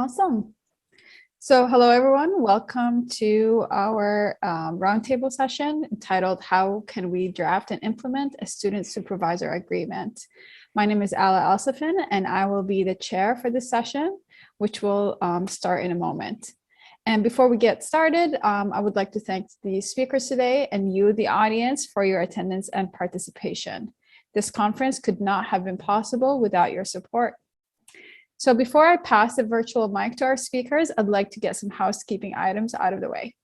Awesome. So hello, everyone. Welcome to our roundtable session entitled How Can We Draft and Implement a Student-Supervisor Agreement? My name is Alaa Alsaafin, and I will be the chair for this session, which will start in a moment. And before we get started, I would like to thank the speakers today and you, the audience, for your attendance and participation. This conference could not have been possible without your support. So before I pass the virtual mic to our speakers, I'd like to get some housekeeping items out of the way.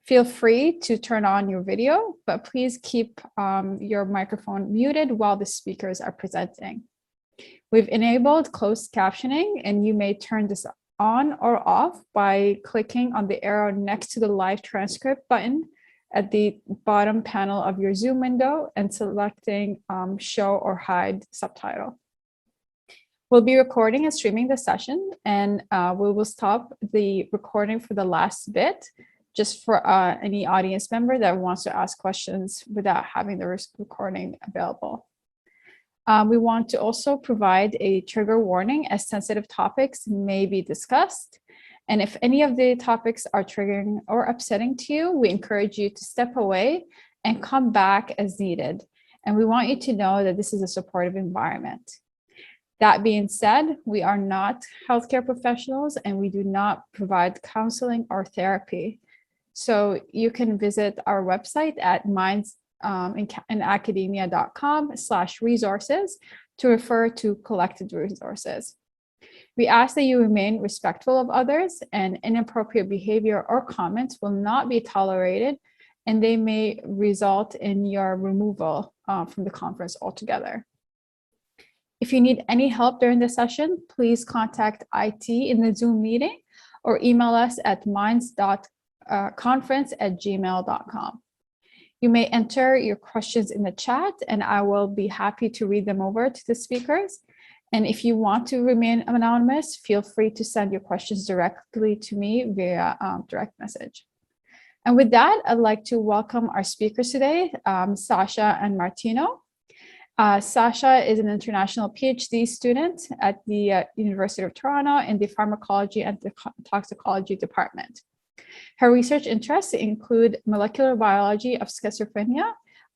Feel free to turn on your video, but please keep your microphone muted while the speakers are presenting. We've enabled closed captioning, and you may turn this on or off by clicking on the arrow next to the live transcript button at the bottom panel of your Zoom window and selecting show or hide subtitle. We'll be recording and streaming the session, and we will stop the recording for the last bit, just for any audience member that wants to ask questions without having the recording available. We want to also provide a trigger warning as sensitive topics may be discussed. And if any of the topics are triggering or upsetting to you, we encourage you to step away and come back as needed. And we want you to know that this is a supportive environment. That being said, we are not healthcare professionals and we do not provide counseling or therapy. So you can visit our website at mindsinacademia.com/resources to refer to collected resources. We ask that you remain respectful of others, and inappropriate behavior or comments will not be tolerated, and they may result in your removal from the conference altogether. If you need any help during the session, please contact IT in the Zoom meeting or email us at minds.conference@gmail.com. You may enter your questions in the chat, and I will be happy to read them over to the speakers. And if you want to remain anonymous, feel free to send your questions directly to me via direct message. And with that, I'd like to welcome our speakers today, Sasha and Martino. Sasha is an international PhD student at the University of Toronto in the Pharmacology and Toxicology department. Her research interests include molecular biology of schizophrenia,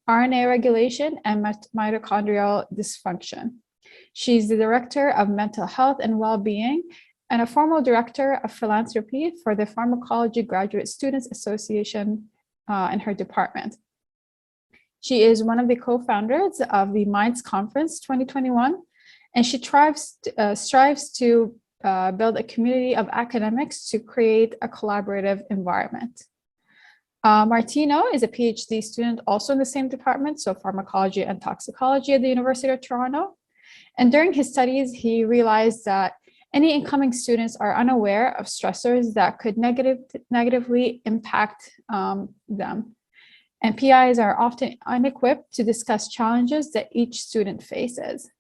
RNA regulation, and mitochondrial dysfunction. She's the director of mental health and well-being and a former director of philanthropy for the Pharmacology Graduate Students Association in her department. She is one of the co-founders of the Minds Conference 2021, and she strives to build a community of academics to create a collaborative environment. Martino is a PhD student also in the same department, so pharmacology and toxicology at the University of Toronto. And during his studies, he realized that any incoming students are unaware of stressors that could negatively impact them. And PIs are often unequipped to discuss challenges that each student faces.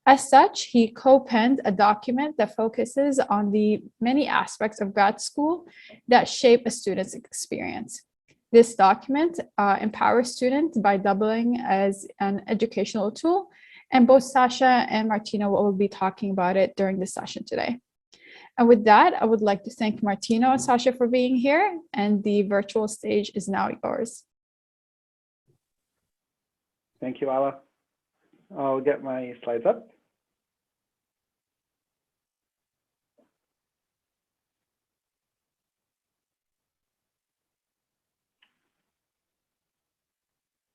As such, he co-penned a document that focuses on the many aspects of grad school that shape a student's experience. This document empowers students by doubling as an educational tool, and both Sasha and Martino will be talking about it during the session today. And with that, I would like to thank Martino and Sasha for being here, and the virtual stage is now yours. Thank you, Alaa. I'll get my slides up.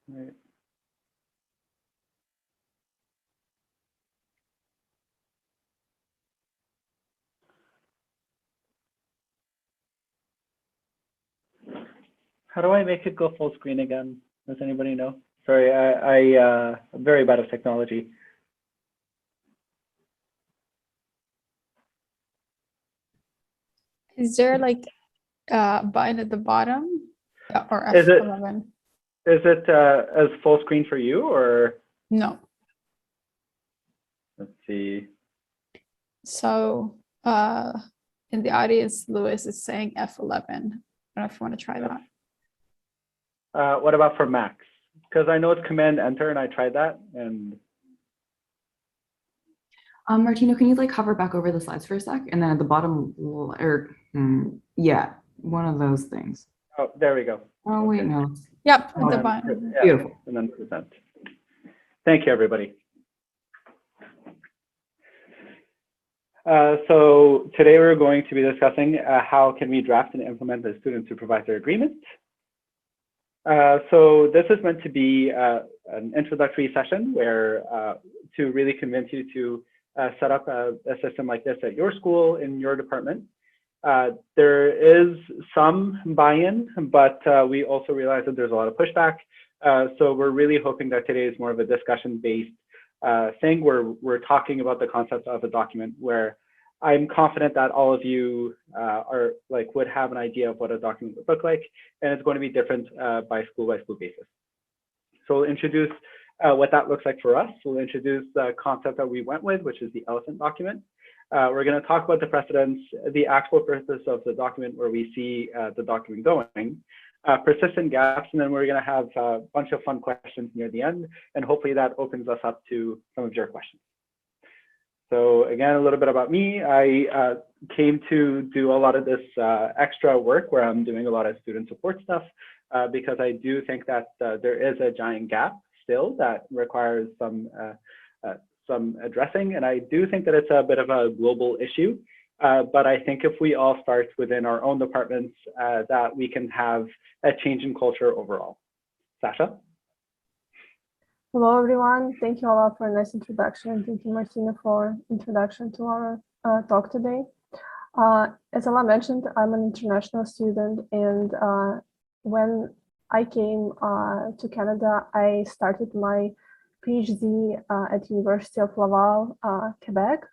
All right. How do I make it go full screen again? Does anybody know? Sorry, I'm very bad at technology. Is there like a button at the bottom or F11? Is it as full screen for you or? No. Let's see. So in the audience, Lewis is saying F11. I don't know if you want to try that. What about for Macs? Because I know it's Command Enter and I tried that and Martino, can you like hover back over the slides for a sec? And then at the bottom, yeah, one of those things. Oh, there we go. Oh, wait, no. Yep, And at the then bottom. yeah, Beautiful. and then present. Thank you, everybody. So today we're going to be discussing how can we draft and implement the student-supervisor agreement. So this is meant to be an introductory session where to really convince you to set up a system like this at your school, in your department. There is some buy-in, but we also realize that there's a lot of pushback. So we're really hoping that today is more of a discussion-based thing where we're talking about the concept of a document where I'm confident that all of you would have an idea of what a document would look like, and it's going to be different by school basis. So we'll introduce what that looks like for us. We'll introduce the concept that we went with, which is the elephant document. We're going to talk about the precedents, the actual purpose of the document, where we see the document going, persistent gaps, and then we're going to have a bunch of fun questions near the end, and hopefully that opens us up to some of your questions. So again, a little bit about me. I came to do a lot of this extra work where I'm doing a lot of student support stuff because I do think that there is a giant gap still that requires some addressing. And I do think that it's a bit of a global issue. But I think if we all start within our own departments, that we can have a change in culture overall. Sasha? Hello, everyone. Thank you, Alaa, for a nice introduction. Thank you, Martino, for introduction to our talk today. As Alaa mentioned, I'm an international student, and when I came to Canada, I started my PhD at University of Laval, Quebec,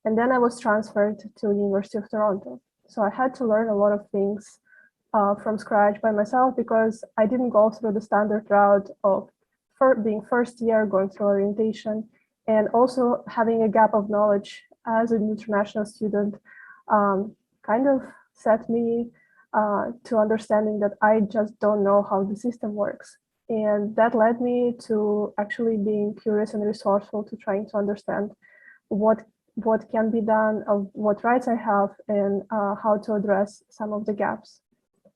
and then I was transferred to University of Toronto. So I had to learn a lot of things from scratch by myself because I didn't go through the standard route of being first year, going through orientation, and also having a gap of knowledge as an international student kind of set me to understanding that I just don't know how the system works. And that led me to actually being curious and resourceful to trying to understand what can be done, of what rights I have, and how to address some of the gaps.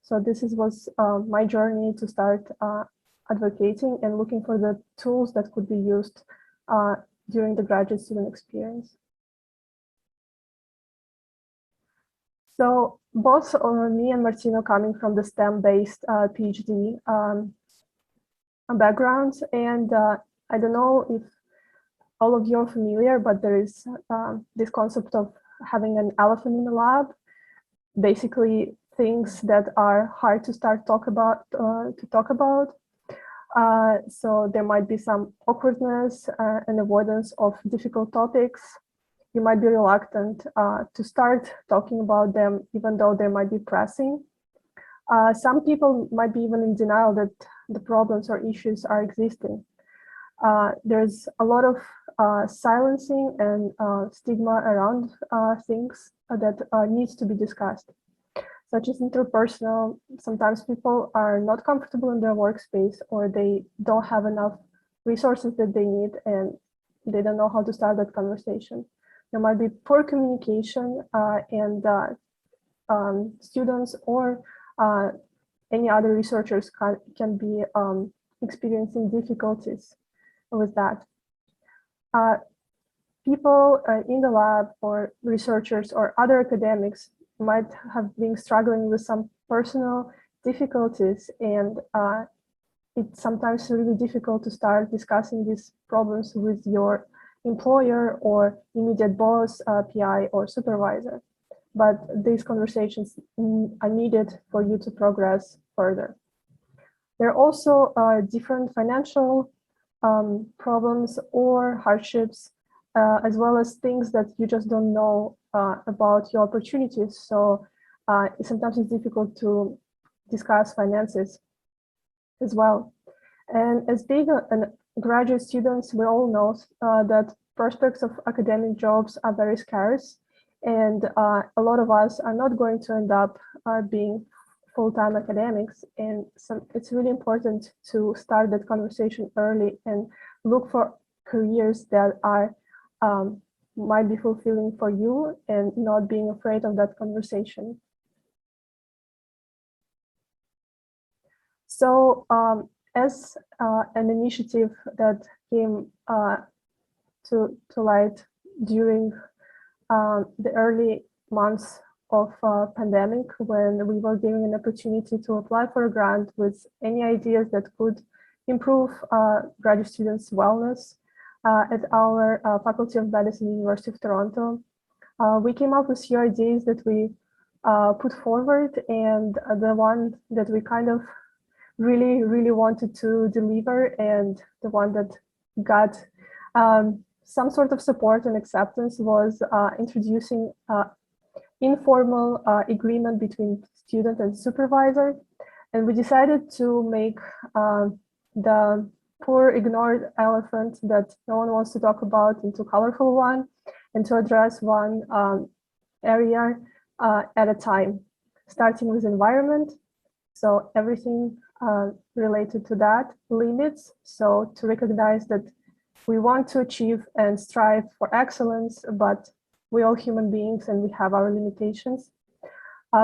So this was my journey to start advocating and looking for the tools that could be used during the graduate student experience. So both me and Martino coming from the STEM-based PhD backgrounds, and I don't know if all of you are familiar, but there is this concept of having an elephant in the lab, basically things that are hard to talk about. So there might be some awkwardness and avoidance of difficult topics. You might be reluctant to start talking about them, even though they might be pressing. Some people might be even in denial that the problems or issues are existing. There's a lot of silencing and stigma around things that needs to be discussed, such as interpersonal. Sometimes people are not comfortable in their workspace, or they don't have enough resources that they need, and they don't know how to start that conversation. There might be poor communication, and students or any other researchers can be experiencing difficulties with that. People in the lab, or researchers or other academics, might have been struggling with some personal difficulties, and it's sometimes really difficult to start discussing these problems with your employer or immediate boss, PI, or supervisor. But these conversations are needed for you to progress further. There are also different financial problems or hardships, as well as things that you just don't know about your opportunities. So sometimes it's difficult to discuss finances as well. And as being graduate students, we all know that prospects of academic jobs are very scarce, and a lot of us are not going to end up being full-time academics. And so it's really important to start that conversation early and look for careers that are might be fulfilling for you and not being afraid of that conversation. So as an initiative that came to light during the early months of pandemic, when we were given an opportunity to apply for a grant with any ideas that could improve graduate students' wellness at our Faculty of Medicine, University of Toronto. We came up with few ideas that we put forward, and the one that we kind of really wanted to deliver, and the one that got some sort of support and acceptance, was introducing informal agreement between student and supervisor. And we decided to make the poor ignored elephant that no one wants to talk about into colorful one, and to address one area at a time, starting with environment. So everything related to that, limits. So to recognize that we want to achieve and strive for excellence, but we're all human beings and we have our limitations.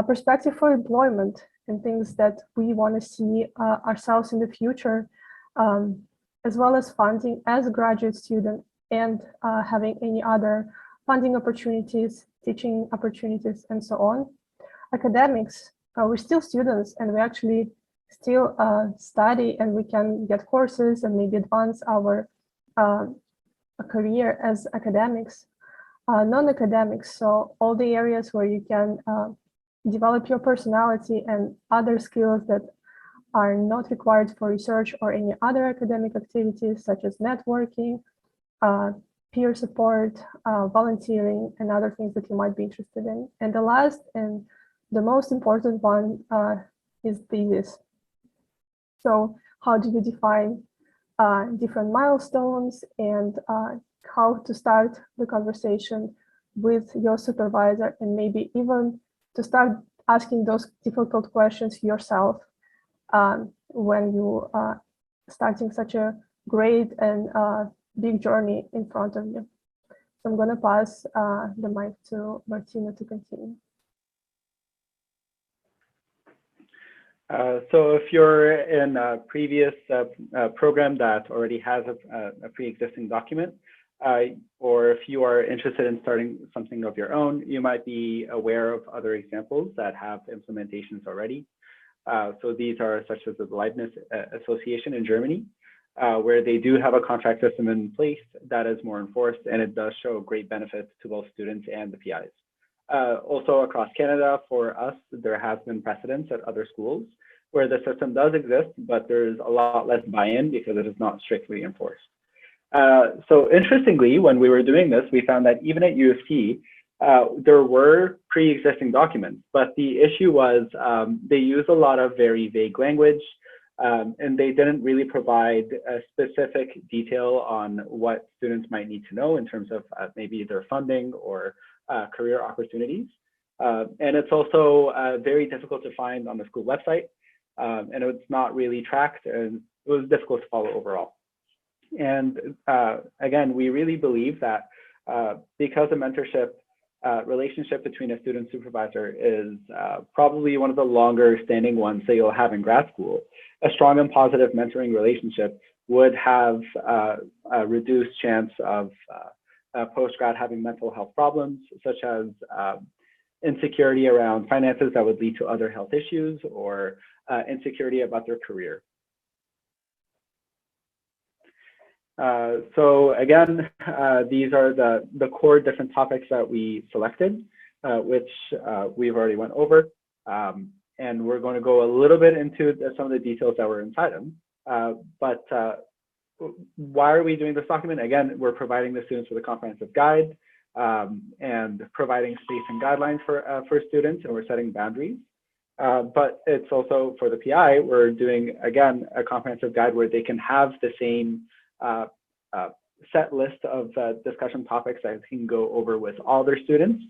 Perspective for employment and things that we want to see ourselves in the future, as well as funding as a graduate student, and having any other funding opportunities, teaching opportunities, and so on. Academics, we're still students and we actually still study, and we can get courses and maybe advance our career as academics. Non-academics, so all the areas where you can develop your personality and other skills that are not required for research or any other academic activities, such as networking, peer support, volunteering, and other things that you might be interested in. And the last and the most important one is thesis. So how do you define different milestones, and how to start the conversation with your supervisor, and maybe even to start asking those difficult questions yourself when you are starting such a great and big journey in front of you. So I'm going to pass the mic to Martino to continue. So if you're in a previous program that already has a pre-existing document, or if you are interested in starting something of your own, you might be aware of other examples that have implementations already. So these are such as the Leibniz Association in Germany, where they do have a contract system in place that is more enforced, and it does show great benefits to both students and the PIs. Also across Canada, for us, there has been precedents at other schools where the system does exist, but there's a lot less buy-in because it is not strictly enforced. So interestingly, when we were doing this, we found that even at U of T, there were pre-existing documents, but the issue was they used a lot of very vague language, and they didn't really provide a specific detail on what students might need to know in terms of maybe their funding or career opportunities. And it's also very difficult to find on the school website, and it's not really tracked, and it was difficult to follow overall. And again, we really believe that because a mentorship relationship between a student supervisor is probably one of the longer standing ones that you'll have in grad school, a strong and positive mentoring relationship would have a reduced chance of post-grad having mental health problems, such as insecurity around finances that would lead to other health issues, or insecurity about their career. So again, these are the core different topics that we selected, which we've already went over. And we're going to go a little bit into some of the details that were inside them. But why are we doing this document? Again, we're providing the students with a comprehensive guide and providing space and guidelines for students, and we're setting boundaries. But it's also for the PI, we're doing, again, a comprehensive guide where they can have the same set list of discussion topics that they can go over with all their students.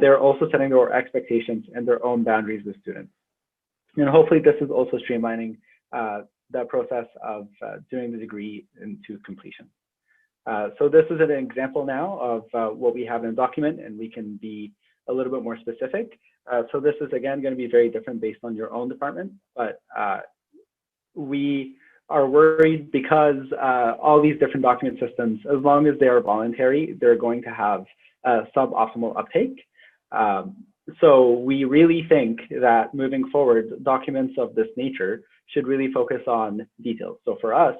They're also setting their expectations and their own boundaries with students. And hopefully this is also streamlining the process of doing the degree into completion. So this is an example now of what we have in a document, and we can be a little bit more specific. So this is, again, going to be very different based on your own department, but we are worried because all these different document systems, as long as they are voluntary, they're going to have suboptimal uptake. So we really think that moving forward, documents of this nature should really focus on details. So for us,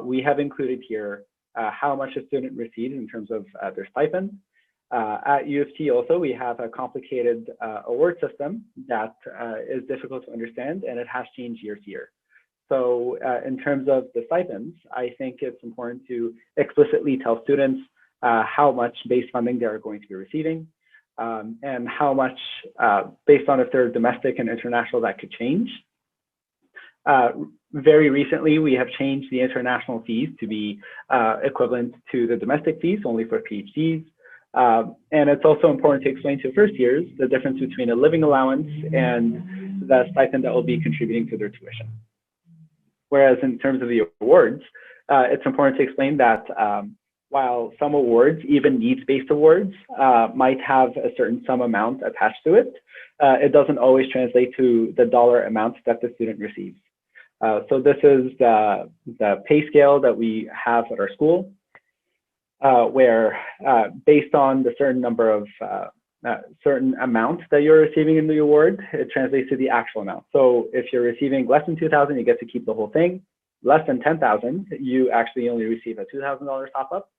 we have included here how much a student receives in terms of their stipend. At U of T also, we have a complicated award system that is difficult to understand, and it has changed year to year. So in terms of the stipends, I think it's important to explicitly tell students how much base funding they are going to be receiving, and how much, based on if they're domestic and international, that could change. Very recently, we have changed the international fees to be equivalent to the domestic fees, only for PhDs. And it's also important to explain to first years the difference between a living allowance and the stipend that will be contributing to their tuition. Whereas in terms of the awards, it's important to explain that while some awards, even needs-based awards, might have a certain sum amount attached to it, it doesn't always translate to the dollar amount that the student receives. So this is the pay scale that we have at our school, where based on the certain number of certain amount that you're receiving in the award, it translates to the actual amount. So if you're receiving less than 2,000, you get to keep the whole thing. Less than 10,000, you actually only receive a $2,000 top up.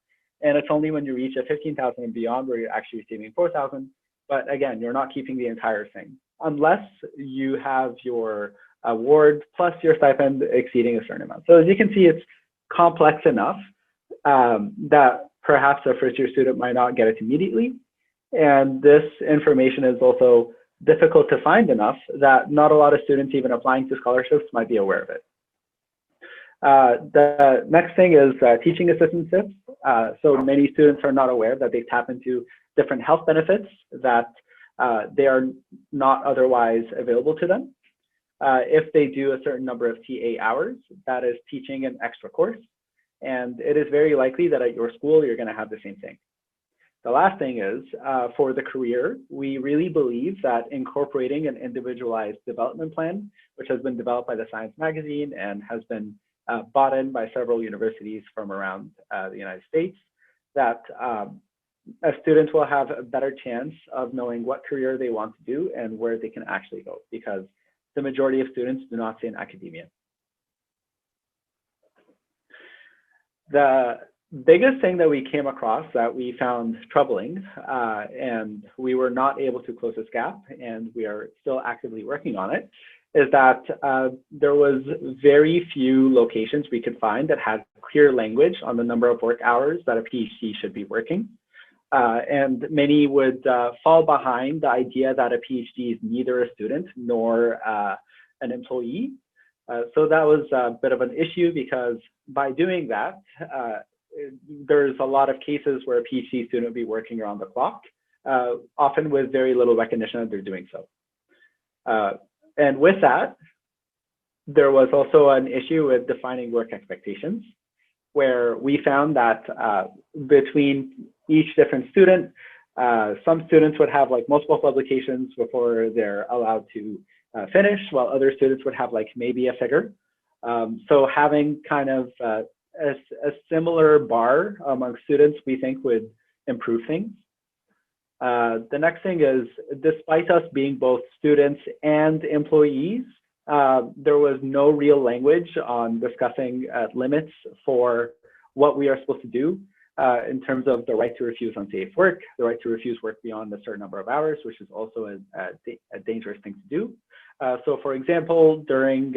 And it's only when you reach a 15,000 and beyond where you're actually receiving 4,000. But again, you're not keeping the entire thing unless you have your award plus your stipend exceeding a certain amount. So as you can see, it's complex enough that perhaps a first-year student might not get it immediately. And this information is also difficult to find enough that not a lot of students even applying to scholarships might be aware of it. The next thing is teaching assistantships. So many students are not aware that they tap into different health benefits that they are not otherwise available to them. If they do a certain number of TA hours, that is teaching an extra course. And it is very likely that at your school, you're going to have the same thing. The last thing is, for the career, we really believe that incorporating an individualized development plan, which has been developed by the Science magazine and has been bought in by several universities from around the United States, that a student will have a better chance of knowing what career they want to do and where they can actually go, because the majority of students do not stay in academia. The biggest thing that we came across that we found troubling, and we were not able to close this gap, and we are still actively working on it, is that there was very few locations we could find that had clear language on the number of work hours that a PhD should be working. And many would fall behind the idea that a PhD is neither a student nor an employee. So that was a bit of an issue, because by doing that, there's a lot of cases where a PhD student would be working around the clock, often with very little recognition that they're doing so. And with that, there was also an issue with defining work expectations, where we found that between each different student, some students would have like multiple publications before they're allowed to finish, while other students would have like maybe a figure. So having kind of a similar bar among students, we think would improve things. The next thing is, despite us being both students and employees, there was no real language on discussing limits for what we are supposed to do in terms of the right to refuse unsafe work, the right to refuse work beyond a certain number of hours, which is also a dangerous thing to do. So for example, during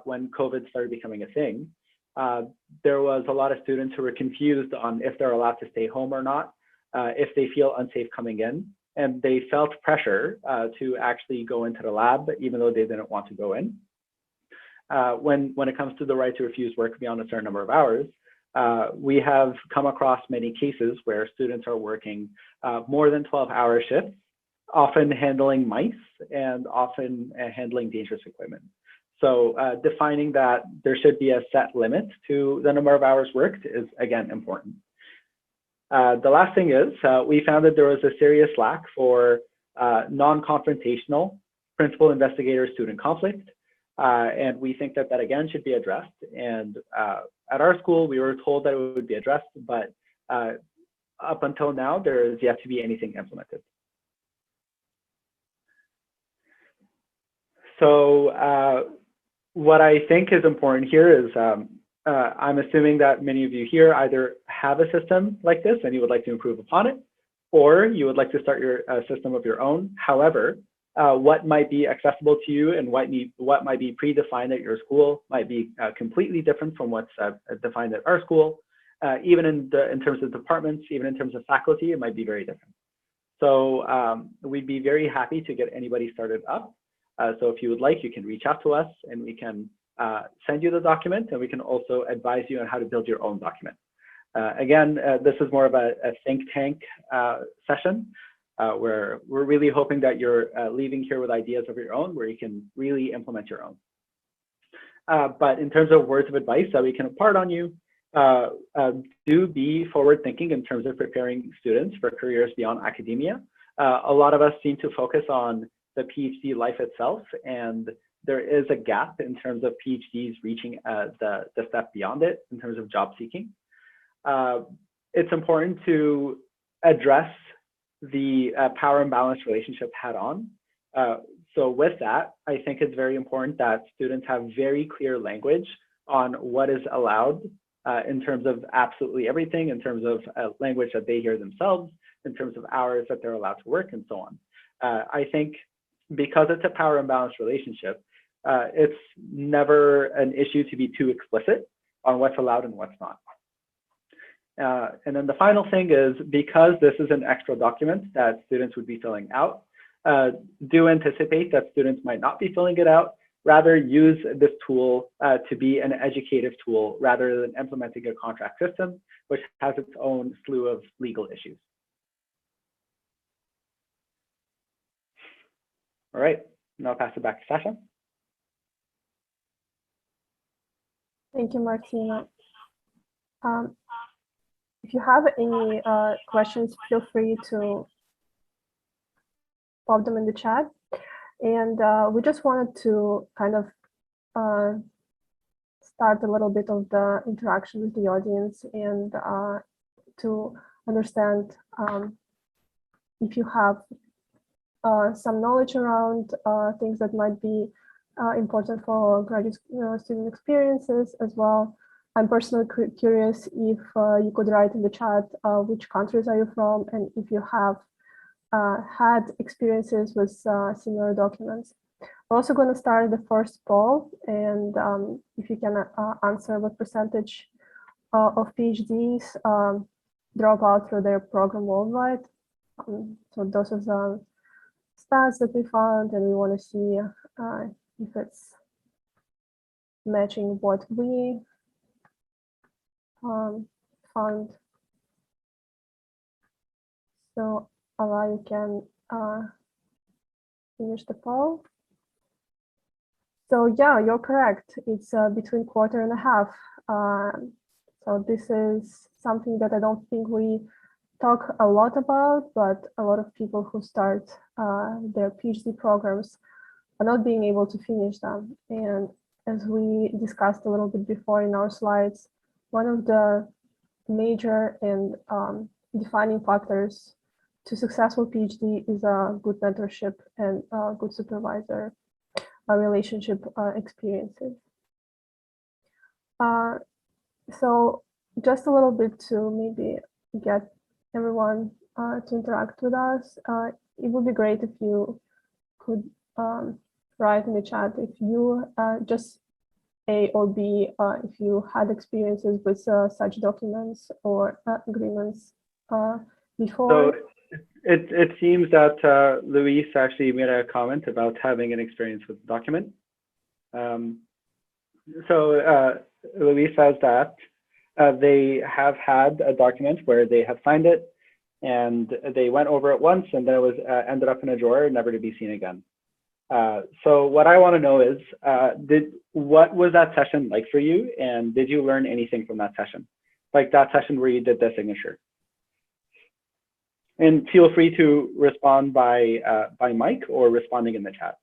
when COVID started becoming a thing, there was a lot of students who were confused on if they're allowed to stay home or not, if they feel unsafe coming in, and they felt pressure to actually go into the lab, even though they didn't want to go in. When it comes to the right to refuse work beyond a certain number of hours, we have come across many cases where students are working more than 12-hour shifts, often handling mice and often handling dangerous equipment. So defining that there should be a set limit to the number of hours worked is, again, important. The last thing is we found that there was a serious lack for non-confrontational principal investigator student conflict. And we think that that again should be addressed. And at our school, we were told that it would be addressed, but up until now, there is yet to be anything implemented. So what I think is important here is I'm assuming that many of you here either have a system like this and you would like to improve upon it, or you would like to start your system of your own. However, what might be accessible to you and what might be predefined at your school might be completely different from what's defined at our school. Even in terms of departments, even in terms of faculty, it might be very different. So we'd be very happy to get anybody started up. So if you would like, you can reach out to us and we can send you the document, and we can also advise you on how to build your own document. Again, this is more of a think tank session where we're really hoping that you're leaving here with ideas of your own where you can really implement your own. But in terms of words of advice that we can impart on you, do be forward thinking in terms of preparing students for careers beyond academia. A lot of us seem to focus on the PhD life itself, and there is a gap in terms of PhDs reaching the step beyond it in terms of job seeking. It's important to address the power imbalance relationship head on. So with that, I think it's very important that students have very clear language on what is allowed in terms of absolutely everything, in terms of language that they hear themselves, in terms of hours that they're allowed to work, and so on. I think because it's a power imbalance relationship, it's never an issue to be too explicit on what's allowed and what's not. And then the final thing is, because this is an extra document that students would be filling out, do anticipate that students might not be filling it out. Rather, use this tool to be an educative tool rather than implementing a contract system, which has its own slew of legal issues. All right, now I'll pass it back to Sasha. Thank you, Martino. If you have any questions, feel free to pop them in the chat. And we just wanted to kind of start a little bit of the interaction with the audience and to understand if you have some knowledge around things that might be important for graduate student experiences as well. I'm personally curious if you could write in the chat which countries are you from, and if you have had experiences with similar documents. We're also going to start the first poll, and if you can answer what percentage of PhDs drop out through their program worldwide. So those are the stats that we found, and we want to see if it's matching what we found. So Alaa, you can finish the poll. So yeah, you're correct. It's between quarter and a half. So this is something that I don't think we talk a lot about, but a lot of people who start their PhD programs are not being able to finish them. And as we discussed a little bit before in our slides, one of the major and defining factors to successful PhD is a good mentorship and good supervisor relationship experiences. So just a little bit to maybe get everyone to interact with us. It would be great if you could write in the chat if you just A or B, if you had experiences with such documents or agreements before. So it seems that Luis actually made a comment about having an experience with the document. So Luis says that they have had a document where they have signed it and they went over it once and then it was ended up in a drawer, never to be seen again. So what I want to know is, what was that session like for you? And did you learn anything from that session? Like that session where you did the signature? And feel free to respond by mic or responding in the chat.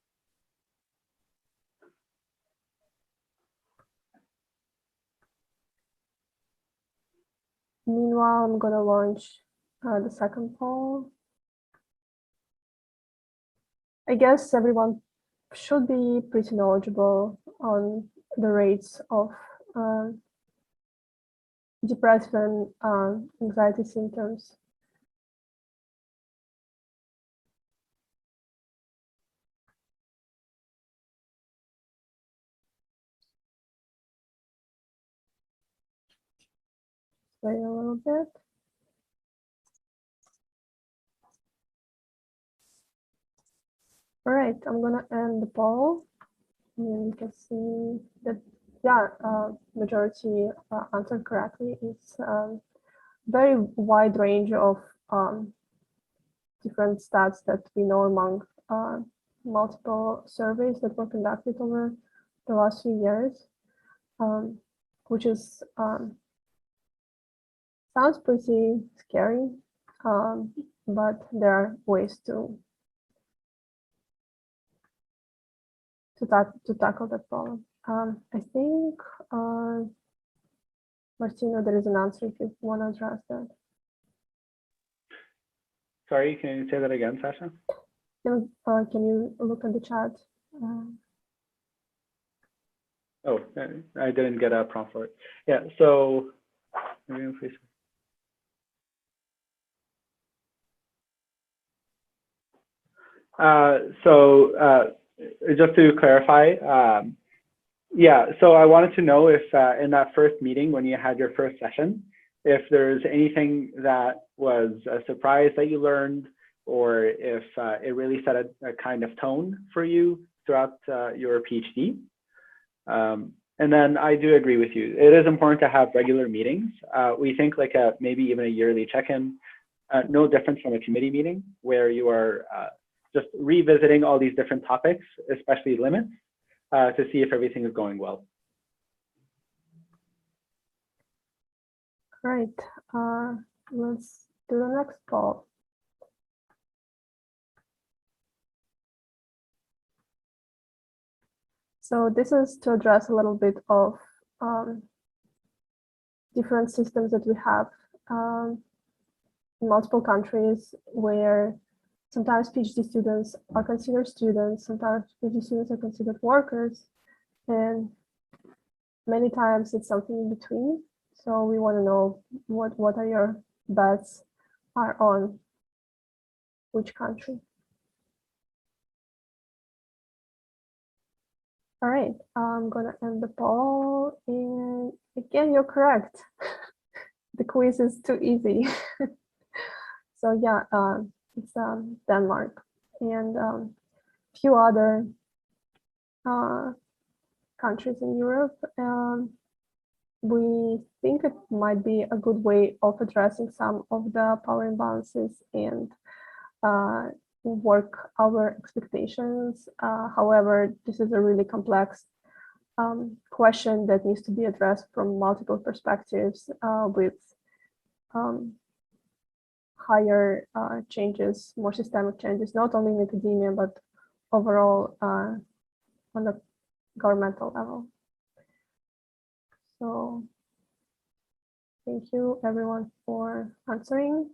Meanwhile, I'm going to launch the second poll. I guess everyone should be pretty knowledgeable on the rates of depressive and anxiety symptoms. Wait a little bit. All right, I'm gonna end the poll. And you can see that, yeah, majority answered correctly. It's very wide range of different stats that we know among multiple surveys that were conducted over the last few years, which is sounds pretty scary, but there are ways to tackle that problem. I think, Martino, there is an answer if you want to address that. Sorry, can you say that again, Sasha? Can you look at the chat? Oh, I didn't get a prompt for it. Yeah, so please. Just to clarify, yeah, so I wanted to know if in that first meeting when you had your first session, if there's anything that was a surprise that you learned, or if it really set a kind of tone for you throughout your PhD. And then I do agree with you. It is important to have regular meetings. We think like maybe even a yearly check-in, no different from a committee meeting where you are just revisiting all these different topics, especially limits, to see if everything is going well. All right, let's do the next poll. So this is to address a little bit of different systems that we have in multiple countries, where sometimes PhD students are considered students, sometimes PhD students are considered workers, and many times it's something in between. So we want to know what are your bets are on which country. All right, I'm gonna end the poll, and again, you're correct. The quiz is too easy. So yeah, it's Denmark and a few other countries in Europe. We think it might be a good way of addressing some of the power imbalances and work our expectations. However, this is a really complex question that needs to be addressed from multiple perspectives with higher changes, more systemic changes, not only in academia, but overall on the governmental level. So thank you everyone for answering.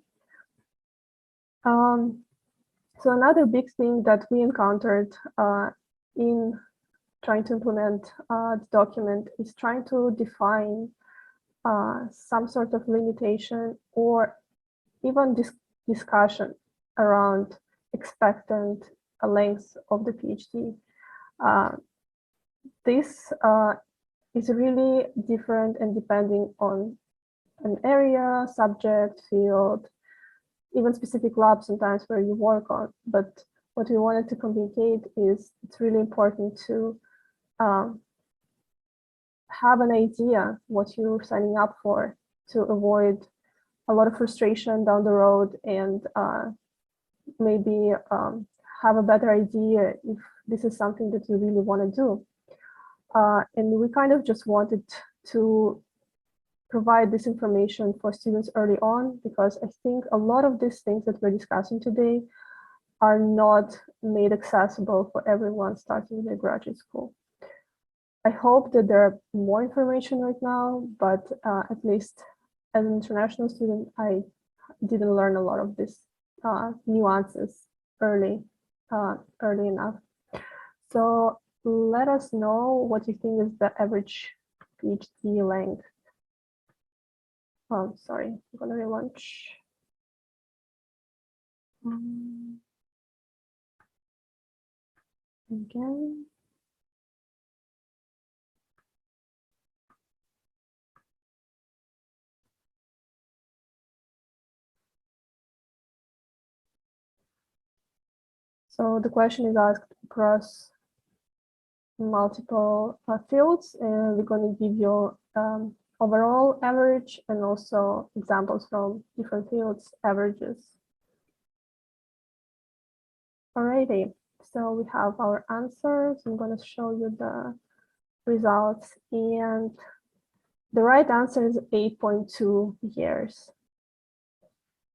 So another big thing that we encountered in trying to implement the document is trying to define some sort of limitation or even discussion around expectant length of the PhD. This is really different and depending on an area, subject, field, even specific lab sometimes where you work on. But what we wanted to communicate is it's really important to have an idea what you're signing up for to avoid a lot of frustration down the road and maybe have a better idea if this is something that you really want to do. And we kind of just wanted to provide this information for students early on, because I think a lot of these things that we're discussing today are not made accessible for everyone starting their graduate school. I hope that there are more information right now, but at least as an international student, I didn't learn a lot of these nuances early enough. So let us know what you think is the average PhD length. Oh, sorry, I'm gonna relaunch. Again. So the question is asked across multiple fields, and we're going to give you overall average and also examples from different fields, averages. Alrighty, so we have our answers. I'm going to show you the results, and the right answer is 8.2 years.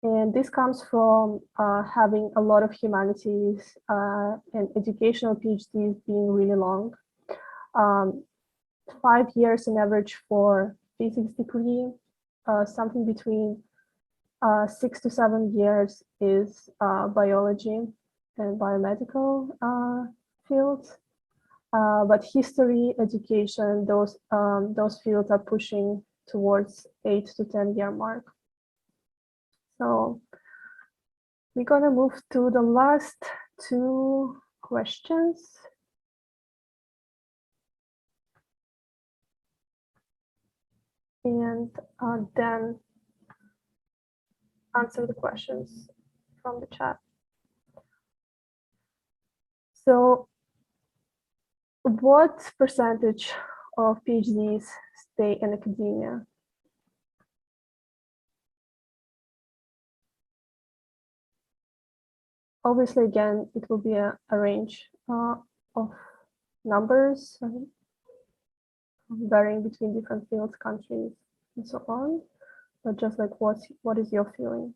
And this comes from having a lot of humanities and educational PhDs being really long. 5 years on average for physics degree, something between 6 to 7 years is biology and biomedical fields. But history, education, those fields are pushing towards 8 to 10 year mark. So we're gonna move to the last two questions. And then answer the questions from the chat. So what percentage of PhDs stay in academia? Obviously, again, it will be a range of numbers varying between different fields, countries, and so on. But just like what is your feeling?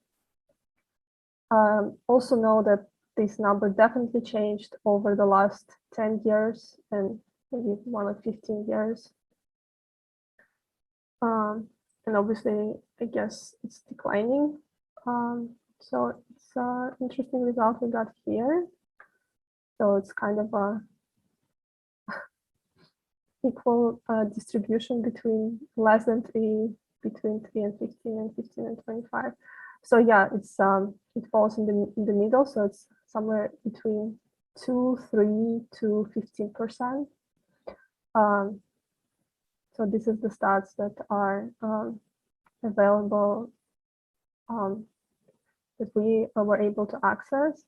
Also know that this number definitely changed over the last 10 years and maybe more like 15 years. And obviously, I guess it's declining. So it's an interesting result we got here. So it's kind of a equal distribution between less than 3, between 3 and 15, and 15 and 25. So yeah, it's it falls in the middle. So it's somewhere between 2, 3 to 15%. So this is the stats that are available that we were able to access.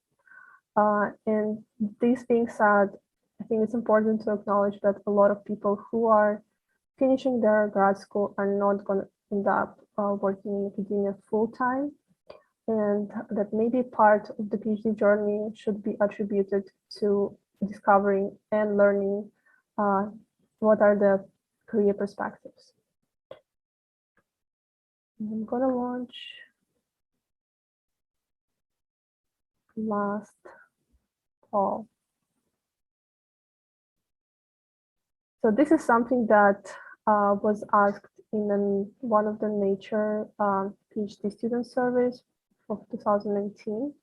And this being said, I think it's important to acknowledge that a lot of people who are finishing their grad school are not going to end up working in academia full time, and that maybe part of the PhD journey should be attributed to discovering and learning what are the career perspectives. I'm going to launch last poll. So this is something that was asked in one of the Nature PhD student surveys of 2019.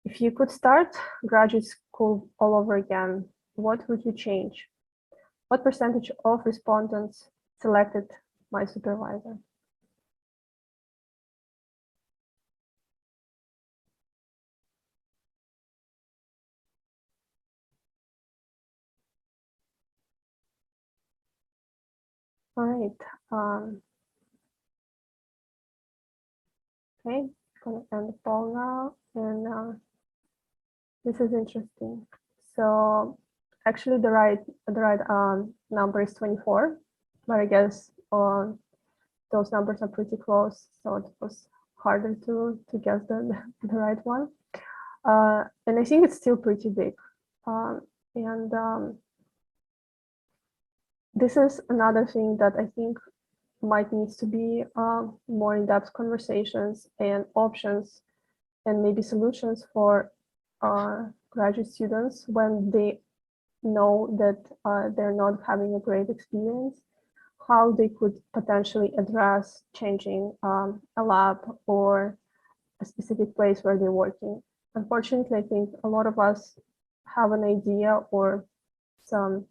If you could start graduate school all over again, what would you change? What percentage of respondents selected my supervisor? All right. Okay, gonna end the poll now, and this is interesting. So actually, the right number is 24, but I guess those numbers are pretty close, so it was harder to guess the right one. And I think it's still pretty big. And this is another thing that I think might needs to be more in-depth conversations and options and maybe solutions for graduate students when they know that they're not having a great experience, how they could potentially address changing a lab or a specific place where they're working. Unfortunately, I think a lot of us have an idea or some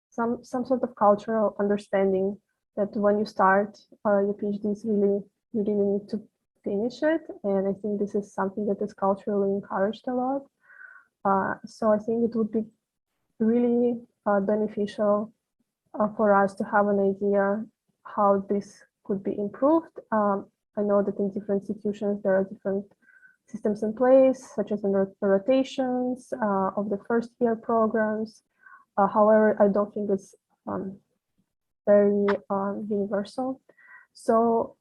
sort of cultural understanding that when you start your PhDs, you really need to finish it. And I think this is something that is culturally encouraged a lot. So I think it would be really beneficial for us to have an idea how this could be improved. I know that in different institutions, there are different systems in place, such as the rotations of the first year programs. However, I don't think it's very universal. So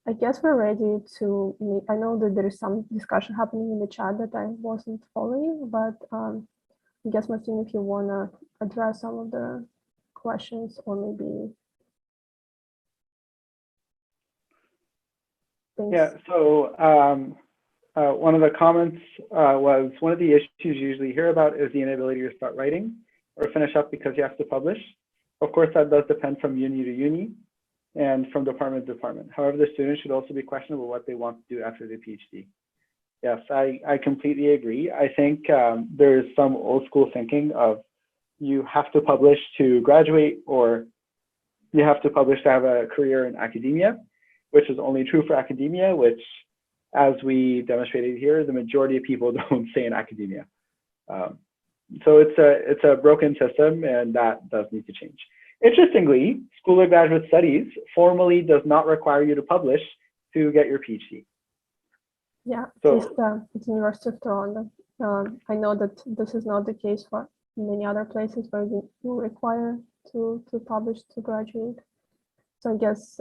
I guess we're ready to meet. I know that there is some discussion happening in the chat that I wasn't following, but I guess, Martino, if you want to address some of the questions or maybe things. Yeah, so one of the comments was one of the issues you usually hear about is the inability to start writing or finish up because you have to publish. Of course, that does depend from uni to uni and from department to department. However, the students should also be questionable what they want to do after their PhD. Yes, I completely agree. I think there's some old school thinking of you have to publish to graduate or you have to publish to have a career in academia, which is only true for academia, which, as we demonstrated here, the majority of people don't stay in academia. So it's a broken system, and that does need to change. Interestingly, School of Graduate Studies formally does not require you to publish to get your PhD. Yeah, So, it's University of Toronto. I know that this is not the case for many other places where you require to publish to graduate. So I guess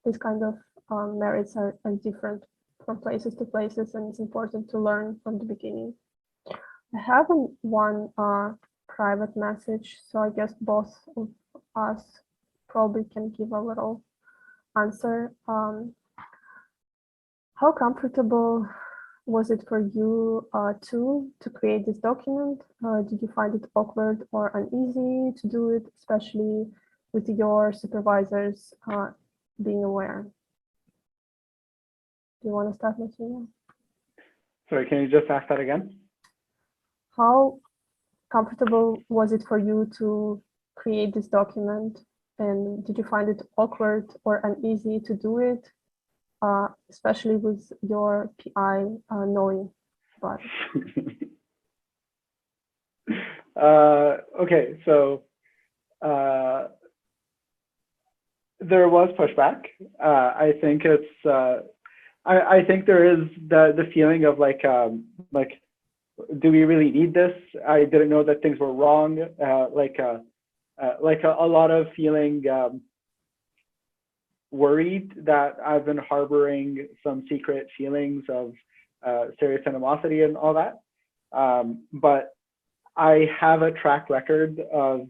these kind of merits are different from places to places, and it's important to learn from the beginning. I have one private message, so I guess both of us probably can give a little answer. How comfortable was it for you to create this document? Did you find it awkward or uneasy to do it, especially with your supervisors being aware? Do you want to start, Martino? sorry, can you just ask that again? How comfortable was it for you to create this document? And did you find it awkward or uneasy to do it, especially with your PI knowing about it? Okay, so there was pushback. I think it's I think there is the feeling of like, do we really need this? I didn't know that things were wrong. Like a lot of feeling worried that I've been harboring some secret feelings of serious animosity and all that. But I have a track record of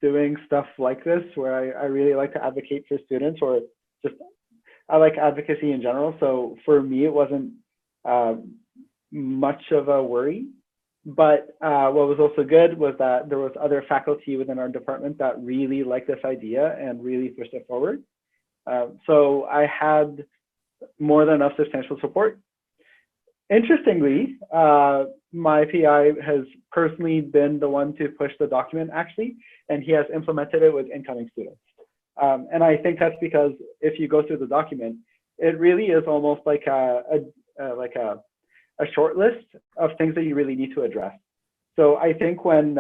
doing stuff like this where I really like to advocate for students, or just I like advocacy in general. So for me, it wasn't much of a worry. But what was also good was that there was other faculty within our department that really liked this idea and really pushed it forward. So I had more than enough substantial support. Interestingly, my PI has personally been the one to push the document actually, and he has implemented it with incoming students. And I think that's because if you go through the document, it really is almost like a short list of things that you really need to address. So I think when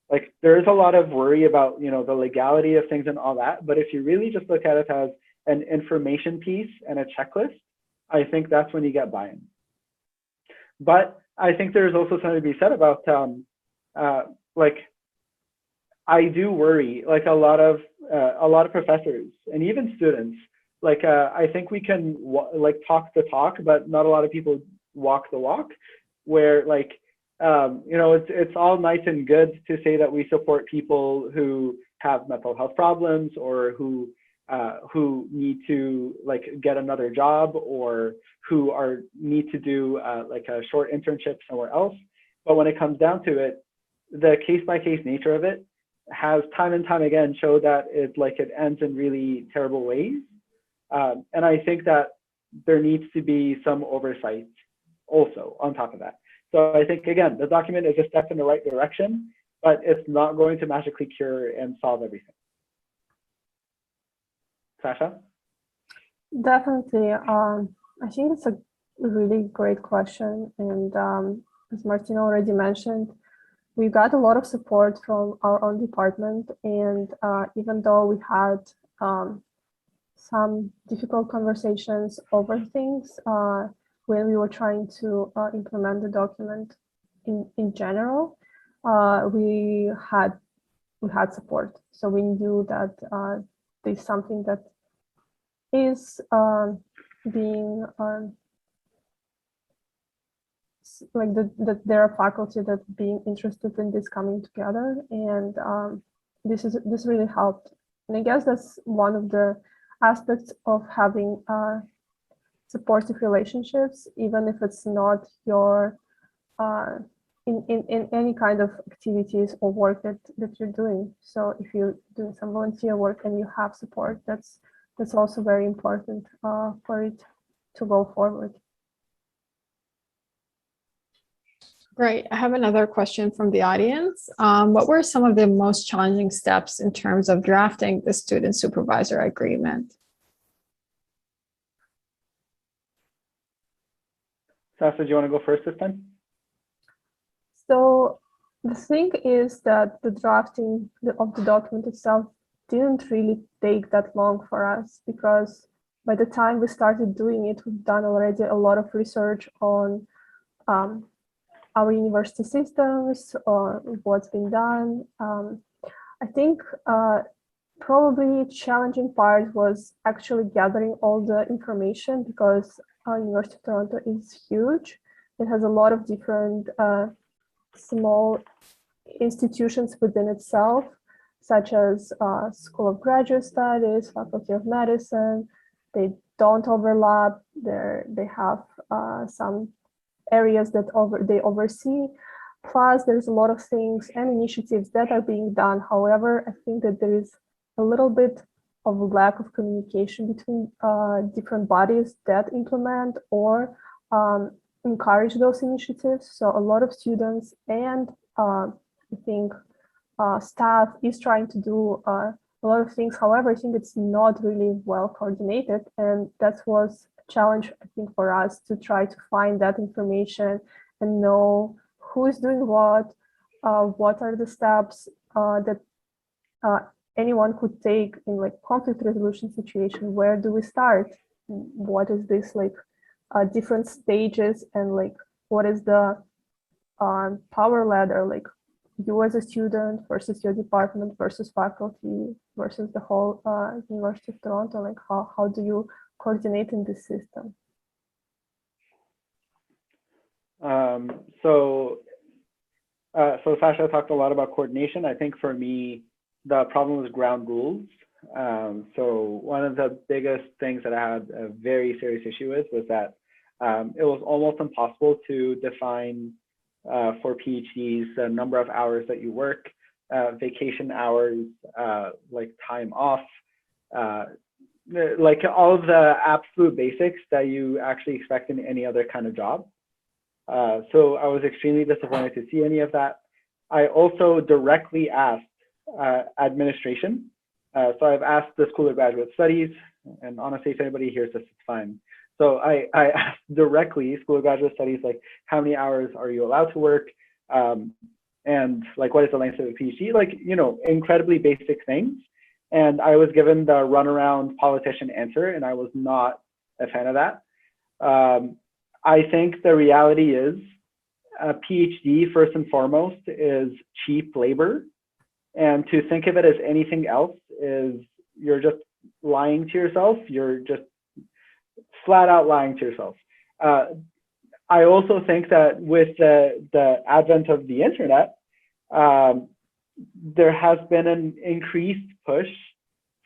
like there is a lot of worry about, you know, the legality of things and all that, but if you really just look at it as an information piece and a checklist, I think that's when you get buy-in. But I think there's also something to be said about like I do worry, like a lot of professors and even students, like I think we can like talk the talk, but not a lot of people walk the walk, where like you know, it's all nice and good to say that we support people who have mental health problems or who need to like get another job or who need to do like a short internship somewhere else. But when it comes down to it, the case-by-case nature of it has time and time again showed that it ends in really terrible ways. And I think that there needs to be some oversight also on top of that. So I think, again, the document is a step in the right direction, but it's not going to magically cure and solve everything. Sasha? Definitely. I think it's a really great question. And as Martino already mentioned, we got a lot of support from our own department. And even though we had some difficult conversations over things when we were trying to implement the document in general, we had support. So we knew that there's something that is being like that there are faculty that being interested in this coming together, and this really helped. And I guess that's one of the aspects of having supportive relationships, even if it's not your in any kind of activities or work that you're doing. So if you're doing some volunteer work and you have support, that's also very important for it to go forward. Great. I have another question from the audience. What were some of the most challenging steps in terms of drafting the student supervisor agreement? Sasha, do you want to go first this time? So the thing is that the drafting of the document itself didn't really take that long for us, because by the time we started doing it, we've done already a lot of research on our university systems or what's been done. I think probably challenging part was actually gathering all the information, because University of Toronto is huge. It has a lot of different small institutions within itself, such as School of Graduate Studies, Faculty of Medicine. They don't overlap. They have some areas that they oversee. Plus, there's a lot of things and initiatives that are being done. However, I think that there is a little bit of a lack of communication between different bodies that implement or encourage those initiatives. So a lot of students and I think staff is trying to do a lot of things. However, I think it's not really well coordinated, and that was a challenge, I think, for us to try to find that information and know who is doing what are the steps that anyone could take in like conflict resolution situation. Where do we start? What is this like different stages, and like what is the power ladder, like you as a student versus your department versus faculty versus the whole University of Toronto, like how do you coordinate in this system? So Sasha talked a lot about coordination. I think for me, the problem was ground rules. So one of the biggest things that I had a very serious issue with was that it was almost impossible to define for PhDs the number of hours that you work, vacation hours, like time off, like all of the absolute basics that you actually expect in any other kind of job. So I was extremely disappointed to see any of that. I also directly asked administration. So I've asked the School of Graduate Studies, and honestly, if anybody hears this, it's fine. So I asked directly School of Graduate Studies, like, how many hours are you allowed to work? And like, what is the length of a PhD? Like, you know, incredibly basic things. And I was given the runaround politician answer, and I was not a fan of that. I think the reality is a PhD, first and foremost, is cheap labor. And to think of it as anything else is you're just lying to yourself. You're just flat out lying to yourself. I also think that with the advent of the internet, there has been an increased push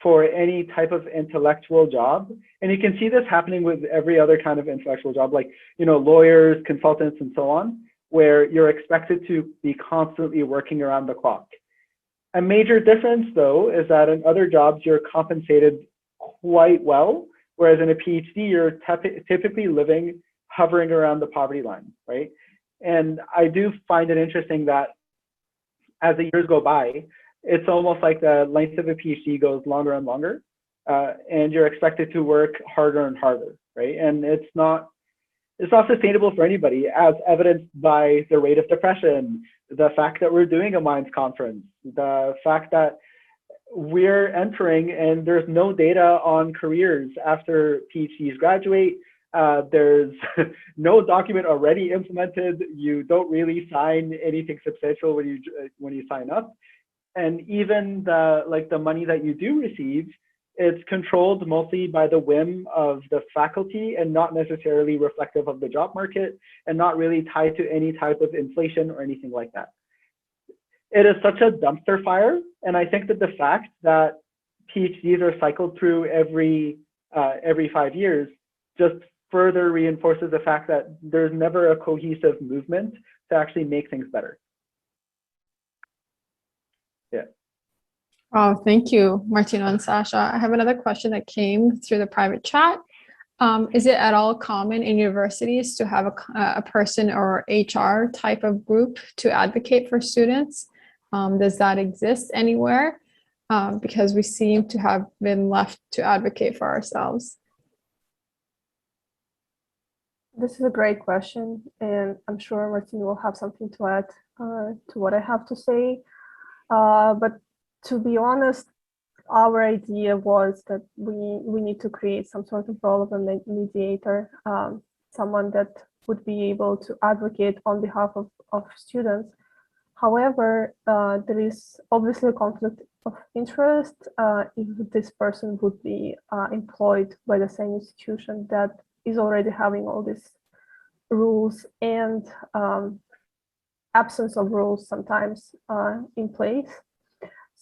for any type of intellectual job. And you can see this happening with every other kind of intellectual job, like, you know, lawyers, consultants, and so on, where you're expected to be constantly working around the clock. A major difference, though, is that in other jobs, you're compensated quite well, whereas in a PhD, you're typically hovering around the poverty line, right? And I do find it interesting that as the years go by, it's almost like the length of a PhD goes longer and longer, and you're expected to work harder and harder, right? And it's not sustainable for anybody, as evidenced by the rate of depression, the fact that we're doing a Minds conference, the fact that we're entering and there's no data on careers after PhDs graduate. There's no document already implemented. You don't really sign anything substantial when you sign up. And even the money that you do receive, it's controlled mostly by the whim of the faculty and not necessarily reflective of the job market and not really tied to any type of inflation or anything like that. It is such a dumpster fire. And I think that the fact that PhDs are cycled through every 5 years just further reinforces the fact that there's never a cohesive movement to actually make things better. Yeah. Oh, thank you, Martino and Sasha. I have another question that came through the private chat. Is it at all common in universities to have a person or HR type of group to advocate for students? Does that exist anywhere? Because we seem to have been left to advocate for ourselves. This is a great question, and I'm sure Martino will have something to add to what I have to say. But to be honest, our idea was that we need to create some sort of role of a mediator, someone that would be able to advocate on behalf of students. However, there is obviously a conflict of interest if this person would be employed by the same institution that is already having all these rules and absence of rules sometimes in place.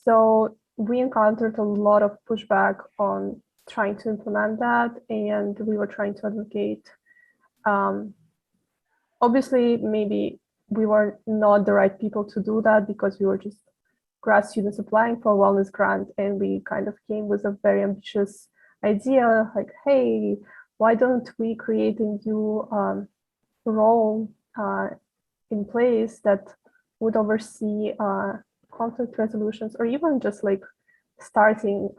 So we encountered a lot of pushback on trying to implement that, and we were trying to advocate. Obviously, maybe we were not the right people to do that because we were just grad students applying for a wellness grant, and we kind of came with a very ambitious idea, like, hey, why don't we create a new role in place that would oversee conflict resolutions, or even just like starting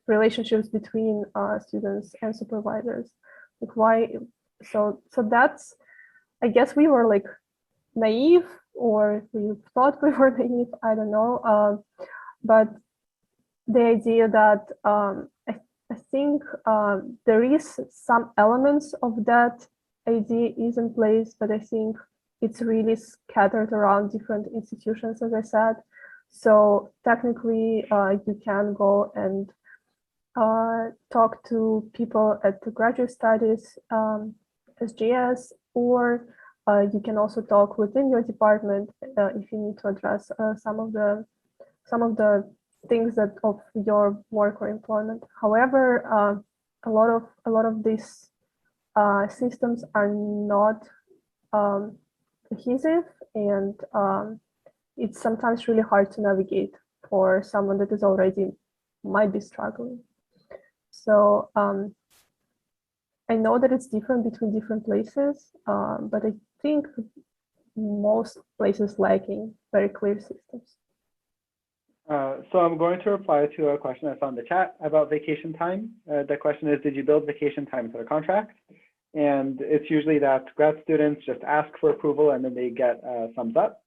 relationships between students and supervisors. Like, why? So that's, I guess we were like naive, or we thought we were naive, I don't know. But the idea that I think there is some elements of that idea is in place, but I think it's really scattered around different institutions, as I said. So technically, you can go and talk to people at the graduate studies, SGS, or you can also talk within your department if you need to address some of the things that of your work or employment. However, a lot of these systems are not cohesive, and it's sometimes really hard to navigate for someone that is already might be struggling. So I know that it's different between different places, but I think most places lacking very clear systems. So I'm going to reply to a question I saw in the chat about vacation time. The question is, did you build vacation time into the contract? And it's usually that grad students just ask for approval and then they get a thumbs up.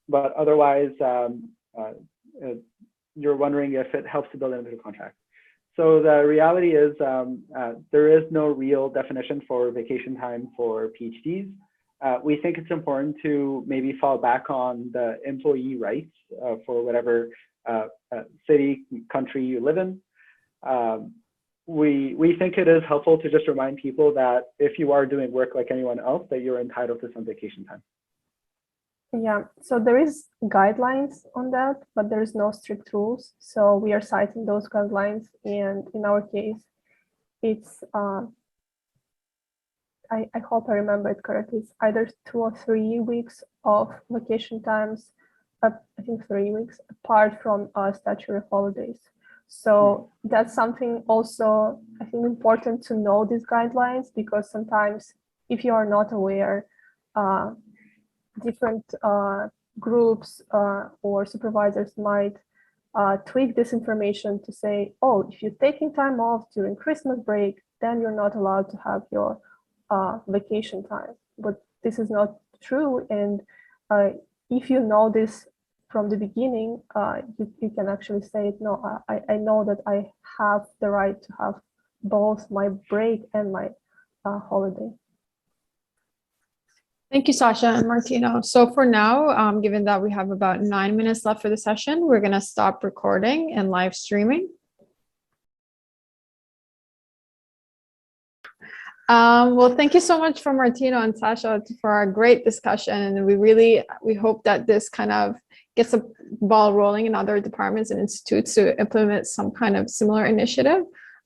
But otherwise, you're wondering if it helps to build it into the contract. So the reality is there is no real definition for vacation time for PhDs. We think it's important to maybe fall back on the employee rights for whatever city, country you live in. We think it is helpful to just remind people that if you are doing work like anyone else, that you're entitled to some vacation time. Yeah, so there is guidelines on that, but there is no strict rules. So we are citing those guidelines, and in our case, it's I hope I remember it correctly. It's either 2 or 3 weeks of vacation times, I think 3 weeks apart from statutory holidays. So that's something also I think important to know these guidelines, because sometimes if you are not aware, different groups or supervisors might tweak this information to say, oh, if you're taking time off during Christmas break, then you're not allowed to have your vacation time. But this is not true. And if you know this from the beginning, you can actually say, no, I know that I have the right to have both my break and my holiday. Thank you, Sasha and Martino. So for now, given that we have about 9 minutes left for the session, we're going to stop recording and live streaming. Well, thank you so much for Martino and Sasha for our great discussion. And we hope that this kind of gets a ball rolling in other departments and institutes to implement some kind of similar initiative.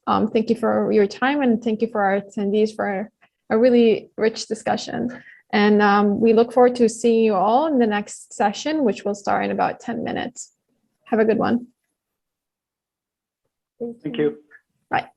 Thank you for your time, and thank you for our attendees for a really rich discussion. And we look forward to seeing you all in the next session, which will start in about 10 minutes. Have a good one. Thank you. Bye.